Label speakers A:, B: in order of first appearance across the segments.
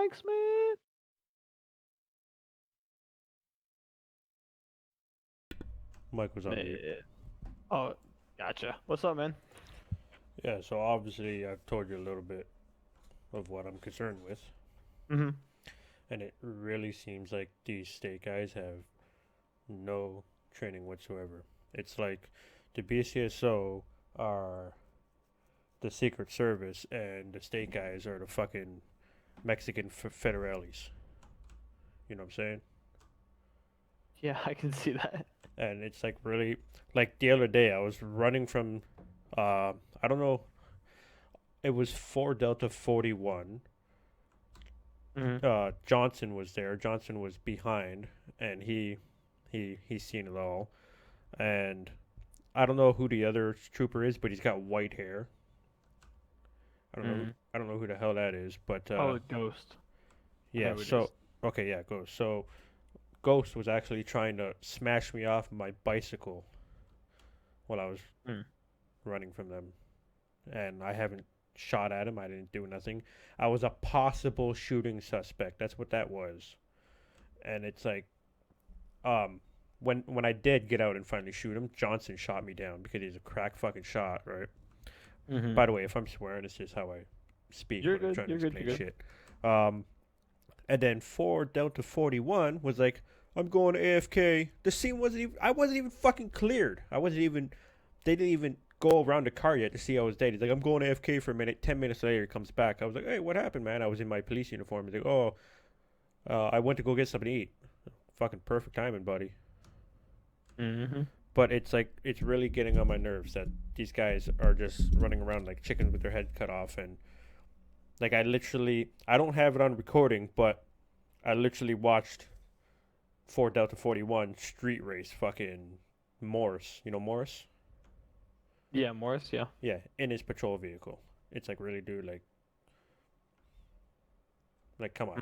A: Thanks, man.
B: Mike was on mute.
A: Oh, gotcha. What's up, man?
B: Yeah, so obviously I've told you a little bit of what I'm concerned with,
A: Mm-hmm.
B: and it really seems like these state guys have no training whatsoever. It's like the BCSO are the Secret Service, and the state guys are the fucking Mexican federales. You know what I'm saying?
A: Yeah, I can see that.
B: And it's like really, like the other day I was running from, I don't know, it was 4 Delta 41.
A: Mm-hmm.
B: Johnson was there. Johnson was behind, and he's seen it all. And I don't know who the other trooper is, but he's got white hair. I don't know.
A: Mm-hmm.
B: I don't know who the hell that is, but
A: Oh, Ghost. I know
B: yeah.
A: who it
B: So
A: is.
B: okay, yeah, Ghost. So Ghost was actually trying to smash me off my bicycle while I was
A: Mm.
B: running from them, and I haven't shot at him. I didn't do nothing. I was a possible shooting suspect. That's what that was. And it's like um, when I did get out and finally shoot him, Johnson shot me down because he's a crack fucking shot, right?
A: Mm-hmm.
B: By the way, if I'm swearing, it's just how I speak
A: You're
B: when I'm
A: good.
B: trying to
A: You're good.
B: explain
A: You're good.
B: shit. Um, and then 4 Delta 41 was like, I'm going to AFK. The scene wasn't even, I wasn't even fucking cleared. I wasn't even, they didn't even go around the car yet to see I was dead. He's like, I'm going to AFK for a minute. 10 minutes later, he comes back. I was like, hey, what happened, man? I was in my police uniform. He's like, oh, I went to go get something to eat. Fucking perfect timing, buddy.
A: Mm-hmm.
B: But it's like it's really getting on my nerves that these guys are just running around like chickens with their head cut off. And like I don't have it on recording, but I literally watched 4 Delta 41 street race fucking Morris. You know Morris?
A: Yeah, Morris. Yeah.
B: Yeah, in his patrol vehicle. It's like, really, dude, like come on.
A: Mhm.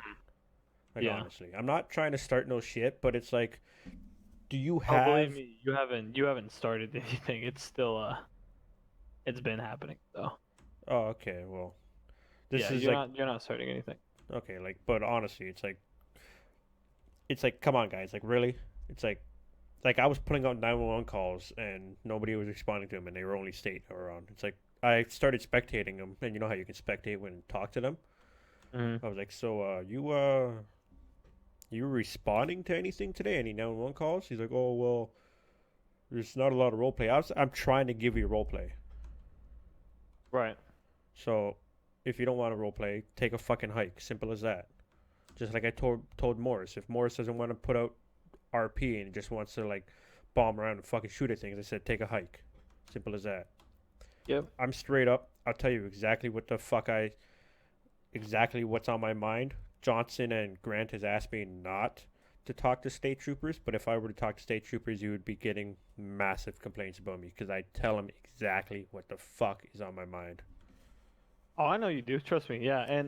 B: Like,
A: Yeah.
B: honestly, I'm not trying to start no shit, but it's like, do you
A: Oh, believe
B: have?
A: me, you haven't started anything. It's still it's been happening though.
B: Oh, okay, well, this
A: Yeah,
B: is
A: you're
B: like,
A: not starting anything.
B: okay, like, but honestly, it's like, come on, guys, like, really? It's like I was putting out 911 calls and nobody was responding to them, and they were only state around. It's like I started spectating them, and you know how you can spectate when you talk to them.
A: Mm-hmm.
B: I was like, so you responding to anything today? Any 911 calls? He's like, oh well, there's not a lot of role play. I'm trying to give you role play.
A: Right.
B: So if you don't want to role play, take a fucking hike. Simple as that. Just like I told Morris, if Morris doesn't want to put out RP and just wants to like bomb around and fucking shoot at things, I said take a hike. Simple as that.
A: Yep.
B: I'm straight up. I'll tell you exactly what the fuck exactly what's on my mind. Johnson and Grant has asked me not to talk to state troopers, but if I were to talk to state troopers, you would be getting massive complaints about me because I tell them exactly what the fuck is on my mind.
A: Oh, I know you do. Trust me. Yeah, and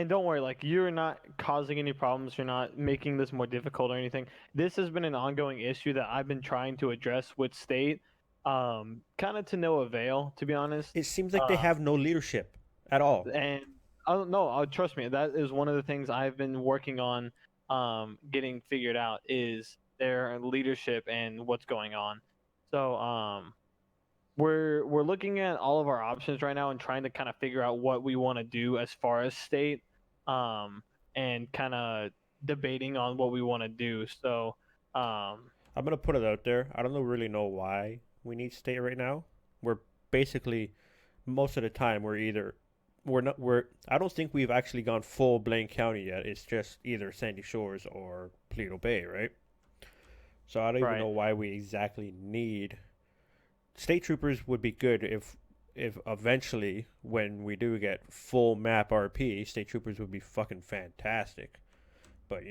A: don't worry. Like you're not causing any problems. You're not making this more difficult or anything. This has been an ongoing issue that I've been trying to address with state, kind of to no avail, to be honest.
B: It seems like they
A: Uh,
B: have no leadership at all.
A: and I don't know. Trust me. That is one of the things I've been working on, getting figured out is their leadership and what's going on. So, we're looking at all of our options right now and trying to kind of figure out what we want to do as far as state, um, and kind of debating on what we want to do. So, um,
B: I'm gonna put it out there. I don't really know why we need state right now. We're basically most of the time we're not we're I don't think we've actually gone full Blaine County yet. It's just either Sandy Shores or Paleto Bay, right? So I don't even
A: right.
B: know why we exactly need state troopers. Would be good if eventually when we do get full map RP, state troopers would be fucking fantastic. But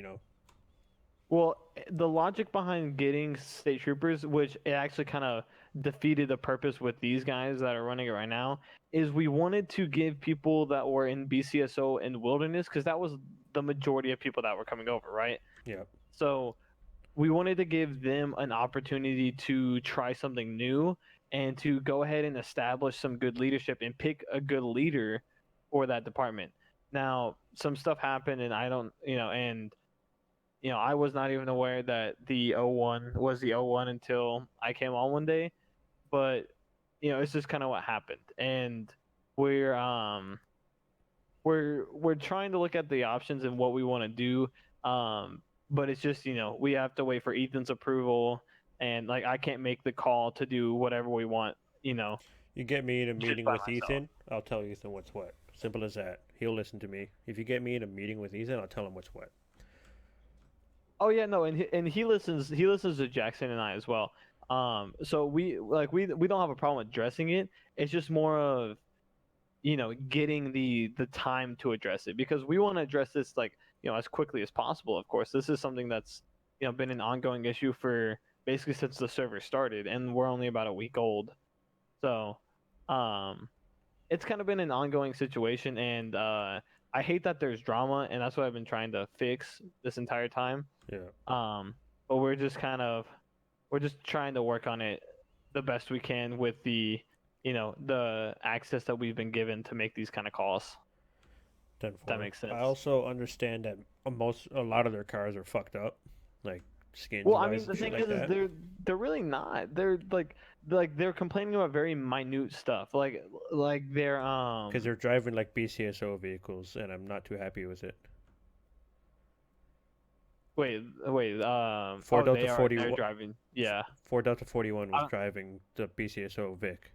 A: Well, the logic behind getting state troopers, which it actually kind of defeated the purpose with these guys that are running it right now, is we wanted to give people that were in BCSO and wilderness because that was the majority of people that were coming over, right?
B: yeah,
A: So we wanted to give them an opportunity to try something new and to go ahead and establish some good leadership and pick a good leader for that department. Now, some stuff happened, and I don't, and I was not even aware that the O1 was the O1 until I came on one day. But it's just kind of what happened, and we're um we're trying to look at the options and what we want to do. But it's just we have to wait for Ethan's approval, and like I can't make the call to do whatever we want.
B: You get me in a
A: Just
B: meeting
A: by
B: with
A: myself.
B: Ethan, I'll tell Ethan what's what. Simple as that. He'll listen to me. If you get me in a meeting with Ethan, I'll tell him what's what.
A: Oh yeah, no, and he listens. He listens to Jackson and I as well. So we don't have a problem addressing it. It's just more of getting the time to address it, because we want to address this like as quickly as possible. Of course, this is something that's been an ongoing issue for basically since the server started, and we're only about a week old. So, um, it's kind of been an ongoing situation, and I hate that there's drama, and that's what I've been trying to fix this entire time.
B: Yeah.
A: Um, but we're just trying to work on it the best we can with the access that we've been given to make these kind of calls.
B: Done
A: If that
B: for.
A: makes
B: I
A: sense.
B: also understand that a lot of their cars are fucked up, like skins
A: Well, I
B: wise
A: mean,
B: and
A: the
B: shit
A: thing
B: like
A: is
B: that.
A: they're really not. They're they're complaining about very minute stuff. Like they're
B: Because they're driving like BCSO vehicles, and I'm not too happy with it.
A: wait
B: Ford Delta
A: they're
B: 41,
A: driving, yeah.
B: Ford Delta 41 was
A: I,
B: driving the BCSO Vic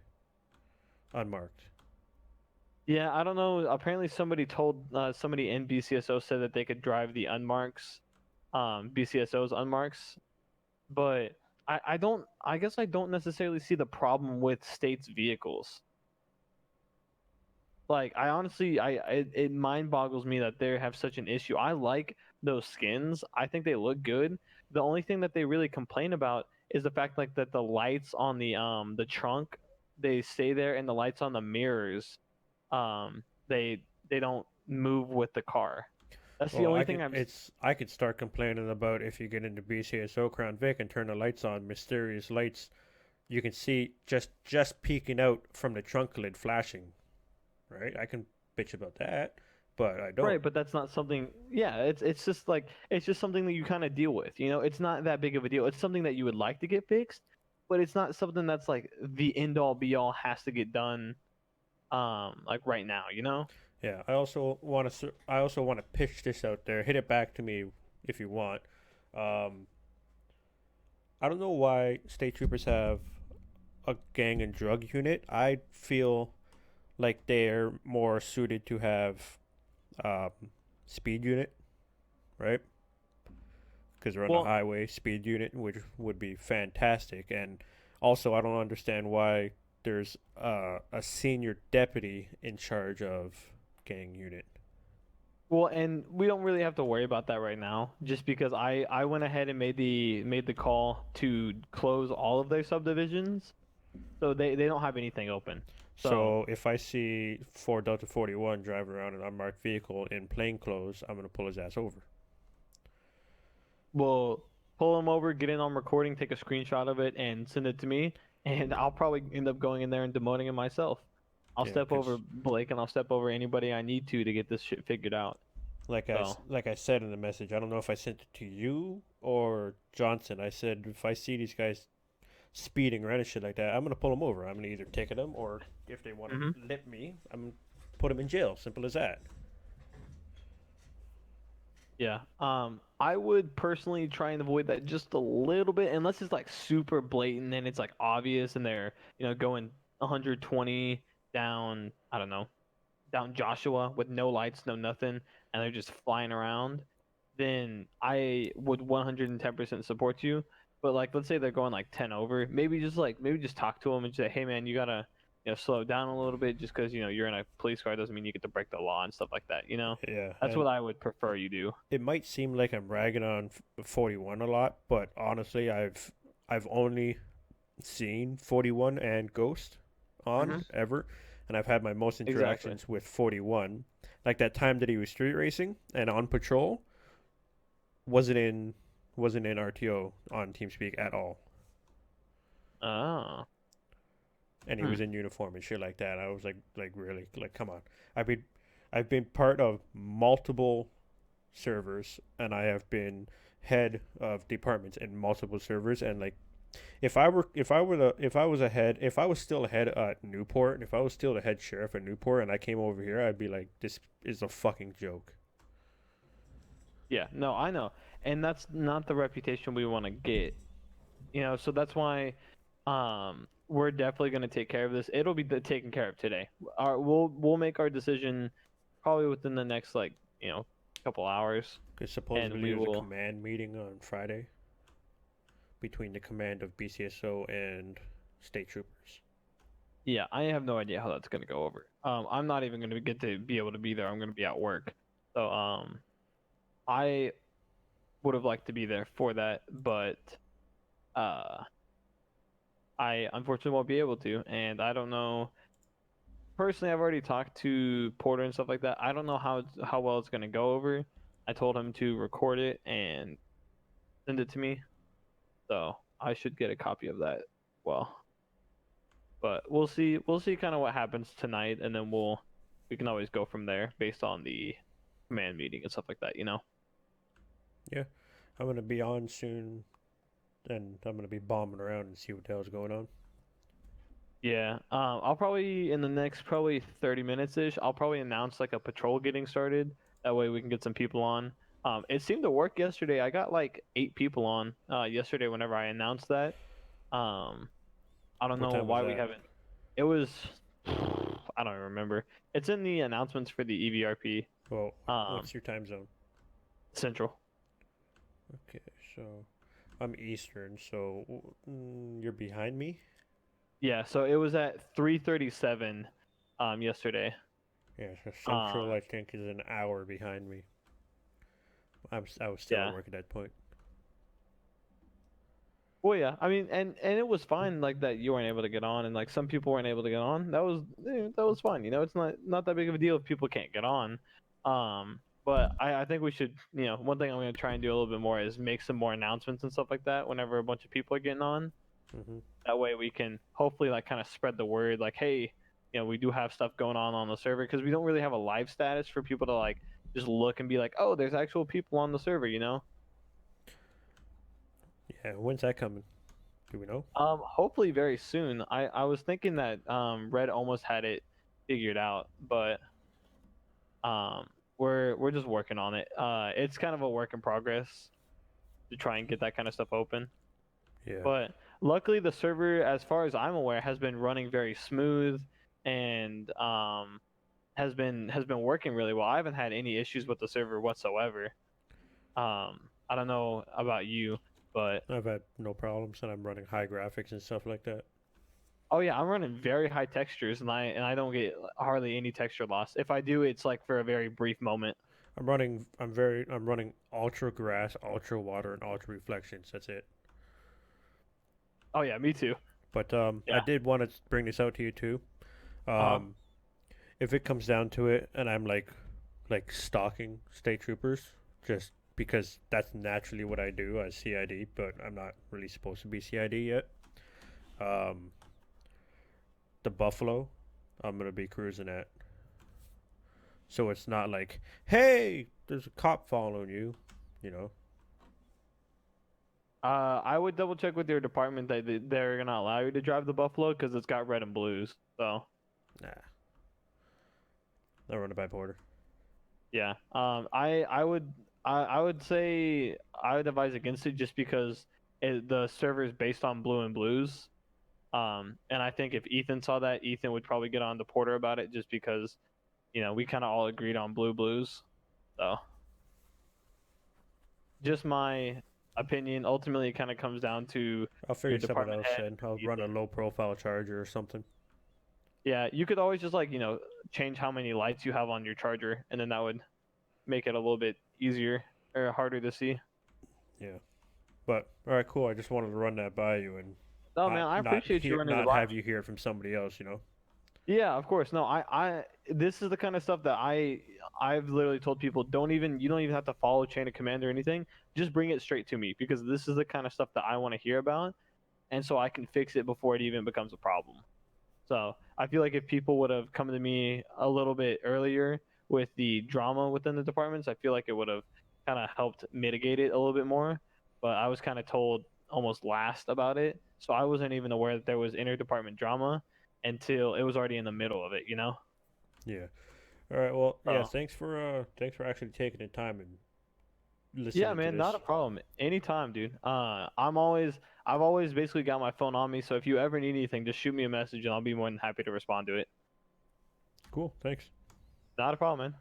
B: unmarked.
A: yeah, I don't know. Apparently, somebody in BCSO said that they could drive the unmarks, BCSO's unmarks, but I don't. I guess I don't necessarily see the problem with states' vehicles. Like I honestly, it mind boggles me that they have such an issue. I like those skins. I think they look good. The only thing that they really complain about is the fact like that the lights on the trunk, they stay there, and the lights on the mirrors, they don't move with the car. That's the
B: Well,
A: only thing I'm.
B: I could start complaining about if you get into BCSO Crown Vic and turn the lights on, mysterious lights you can see just peeking out from the trunk lid flashing. Right? I can bitch about that, but I don't.
A: Right, but that's not something. Yeah, it's just like it's just something that you kind of deal with. It's not that big of a deal. It's something that you would like to get fixed, but it's not something that's like the end all be all has to get done. Like right now, you know.
B: Yeah, I also want to pitch this out there. Hit it back to me if you want. Um, I don't know why state troopers have a gang and drug unit. I feel like they're more suited to have um, speed unit, right? Because they're on the
A: Well,
B: highway speed unit, which would be fantastic. And also, I don't understand why there's a senior deputy in charge of gang unit.
A: and we don't really have to worry about that right now, just because I went ahead and made the call to close all of their subdivisions, so they don't have anything open. So
B: So if I see Ford Delta 41 driving around an unmarked vehicle in plain clothes, I'm gonna pull his ass over.
A: we'll pull them over, get in on recording, take a screenshot of it, and send it to me. And I'll probably end up going in there and demoting him myself. I'll
B: Yeah,
A: step over
B: because
A: Blake, and I'll step over anybody I need to get this shit figured out. So,
B: like I said in the message, I don't know if I sent it to you or Johnson. I said if I see these guys speeding around and shit like that, I'm gonna pull them over. I'm gonna either ticket them or if they want to
A: hmm
B: lip me, I'm gonna put them in jail. Simple as that.
A: yeah. I would personally try and avoid that just a little bit, unless it's like super blatant and it's like obvious, and they're going 120 down. I don't know, down Joshua with no lights, no nothing, and they're just flying around, then I would 110% support you. But like, let's say they're going like 10 over, maybe just talk to them and say, hey man, you gotta slow down a little bit, just because you're in a police car doesn't mean you get to break the law and stuff like that.
B: Yeah,
A: That's
B: and
A: what I would prefer you do.
B: it might seem like I'm ragging on 41 a lot, but honestly, I've only seen 41 and Ghost
A: hmm
B: on ever, and I've had my most
A: Exactly.
B: interactions with 41. Like that time that he was street racing and on patrol wasn't in wasn't in RTO on TeamSpeak at all,
A: Oh.
B: and he
A: Hmm.
B: was in uniform and shit like that. I was like really, like come on. I mean, I've been part of multiple servers, and I have been head of departments in multiple servers. And like, if I was a head, if I was still a head at Newport, and if I was still the head sheriff at Newport, and I came over here, I'd be like, this is a fucking joke.
A: Yeah, no, I know, and that's not the reputation we want to get. So that's why we're definitely going to take care of this. It'll be taken care of today. We'll make our decision probably within the next like couple hours,
B: Because
A: and
B: supposedly
A: we
B: there's a
A: will.
B: command meeting on Friday between the command of BCSO and state troopers.
A: Yeah, I have no idea how that's going to go over. I'm not even going to get to be able to be there. I'm going to be at work, so I would have liked to be there for that, but uh, I unfortunately won't be able to, and I don't know. Personally, I've already talked to Porter and stuff like that. I don't know how well it's gonna go over. I told him to record it and send it to me, so I should get a copy of that. Well, but we'll see. We'll see kind of what happens tonight, and then we can always go from there based on the command meeting and stuff like that.
B: Yeah, I'm gonna be on soon, and I'm gonna be bombing around and see what the hell's going on.
A: Yeah. I'll probably in the next probably 30 minutes ish. I'll probably announce like a patrol getting started. That way we can get some people on. It seemed to work yesterday. I got like 8 people on yesterday whenever I announced that. Um, I don't
B: What
A: know
B: time was
A: why we
B: that?
A: haven't. It was I don't remember. It's in the announcements for the EVRP
B: Well,
A: um
B: what's your time zone?
A: Central.
B: Okay, so I'm Eastern, so you're behind me.
A: Yeah, so it was at 3:37 yesterday.
B: Yeah, so
A: Um
B: Central I think is an hour behind me. I was still at
A: yeah.
B: work at that point.
A: Well, yeah. I mean, and it was fine like that you weren't able to get on, and like some people weren't able to get on. That was fine. It's not that big of a deal if people can't get on. But I think we should. One thing I'm gonna try and do a little bit more is make some more announcements and stuff like that whenever a bunch of people are getting on.
B: Hmm.
A: That way we can hopefully like kind of spread the word, like, hey, we do have stuff going on the server because we don't really have a live status for people to like just look and be like, oh, there's actual people on the server.
B: Yeah, when's that coming? Do we know?
A: Hopefully very soon. I was thinking that Red almost had it figured out, but um we're just working on it. It's kind of a work in progress to try and get that kind of stuff open.
B: Yeah.
A: But luckily the server, as far as I'm aware, has been running very smooth and has been working really well. I haven't had any issues with the server whatsoever. I don't know about you, but
B: I've had no problems, and I'm running high graphics and stuff like that.
A: oh yeah, I'm running very high textures, and I don't get hardly any texture loss. If I do, it's like for a very brief moment.
B: I'm running ultra grass, ultra water, and ultra reflections. That's it.
A: Oh yeah, me too.
B: But I
A: Yeah.
B: did want to bring this out to you too.
A: Uh-huh.
B: Um, if it comes down to it, and I'm like stalking state troopers, just because that's naturally what I do as CID, but I'm not really supposed to be CID yet. Um, the Buffalo, I'm gonna be cruising at, so it's not like, hey, there's a cop following you, you know.
A: I would double check with your department that they're gonna allow you to drive the Buffalo because it's got red and blues. So
B: Nah, I run it by Porter.
A: yeah. I would say I would advise against it just because the server is based on blue and blues. And I think if Ethan saw that, Ethan would probably get on to Porter about it just because we kind of all agreed on blue blues. So just my opinion. Ultimately, it kind of comes down to
B: I'll
A: your
B: figure something
A: department
B: else
A: head,
B: in. I'll run a
A: Ethan.
B: low profile charger or something.
A: Yeah, you could always just like change how many lights you have on your charger, and then that would make it a little bit easier or harder to see.
B: Yeah. But all right, cool. I just wanted to run that by you and
A: No, man, I appreciate you running the
B: not
A: by
B: have
A: me.
B: you hear it from somebody else.
A: Yeah, of course. No, this is the kind of stuff that I've literally told people you don't even have to follow chain of command or anything. Just bring it straight to me because this is the kind of stuff that I want to hear about, and so I can fix it before it even becomes a problem. So I feel like if people would have come to me a little bit earlier with the drama within the departments, I feel like it would have kind of helped mitigate it a little bit more. But I was kind of told almost last about it, so I wasn't even aware that there was interdepartment drama until it was already in the middle of it, you know?
B: Yeah. All right. Well, yeah.
A: So
B: Thanks for actually taking the time and
A: yeah,
B: listening to
A: man, not
B: this.
A: a problem. Anytime, dude. I've always basically got my phone on me, so if you ever need anything, just shoot me a message and I'll be more than happy to respond to it.
B: Cool. Thanks.
A: Not a problem, man.